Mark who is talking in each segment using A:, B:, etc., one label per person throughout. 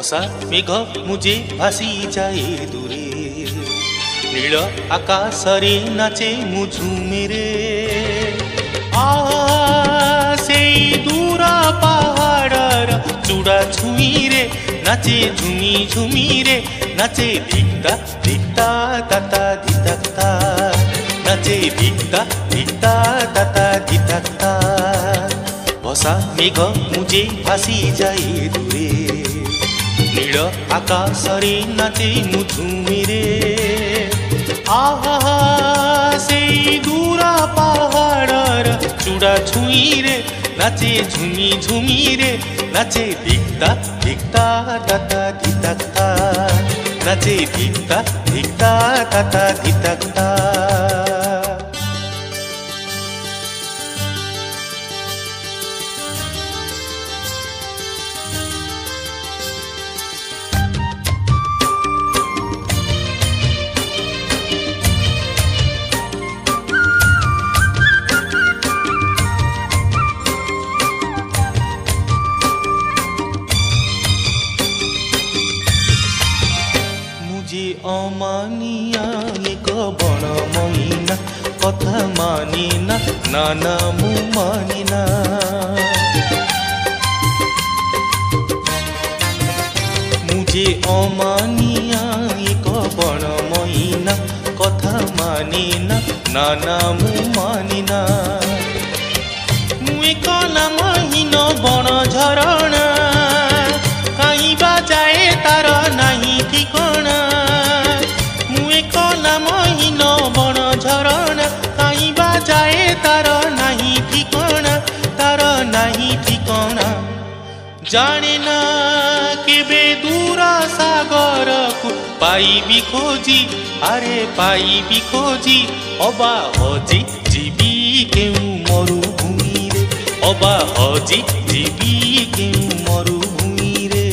A: বসা মেঘ মুজে ভাসি যায় দূরে, নীল আকাশরে নাচে মু ঝুমেরে। সেই দূর পাহাড়র চূড়া ছুঁইরে নাচে ঝুমি ঝুমিরে, নাচে ধিক্তা ধিক্তা তাতা ধিতাক্তা, নাচে ধিক্তা ধিক্তা তাতা ধিতাক্তা। বসা মেঘ মুজে ভাসি যায় দূরে, নীল আকাশরে নাচে মু ঝুমিরে। সেই দূর পাহাড়র চূড়া ছুঁইরে নাচে ঝুমি ঝুমিরে, নাচে ধিক্তা ধিক্তা তাতা ধিতাক্তা, নাচে ধিক্তা ধিক্তা তাতা ধিতাক্তা। অমানিয়া এক বড় মইনা, কথা মানি না নানা মু মানি না। মুঝে অমানিয়া এক বড় মইনা, কথা মানি না নানা মু মানি না। মু এক নামহীন বন ঝরଣା, কাইবা যায় তার নাহি ঠিকଣା। নামহীন বন ঝরଣା, কাইবা যায় তার নাহি ঠিকଣା, তার নাহি ঠিকଣା। জানে না কেবে দূর সাগরকু পাইবি খোঁজি, আরে পাইবি খোঁজি। অবা হজি ଯିବି କେଉଁ ମରୁଭୂମିରେ, ଅବା ହଜି ଯିବି କେଉଁ ମରୁଭୂମିରେ।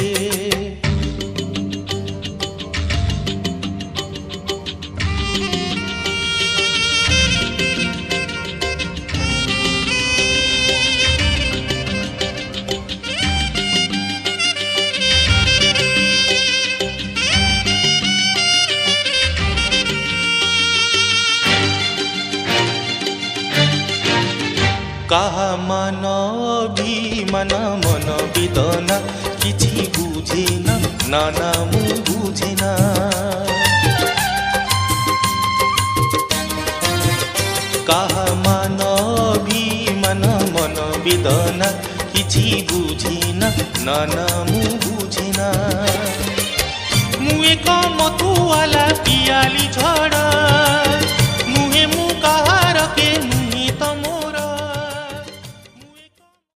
A: কাহা মান অভিমান মন বেদনা, কিছু বুঝে না নানা মু বুঝে না। কাহা মান অভিমান মন বেদনা, কিছু বুঝে না নানা মু বুঝে না। মু এক মতুয়ালা পিয়ালি ঝড়, মুহে মু কাহার কে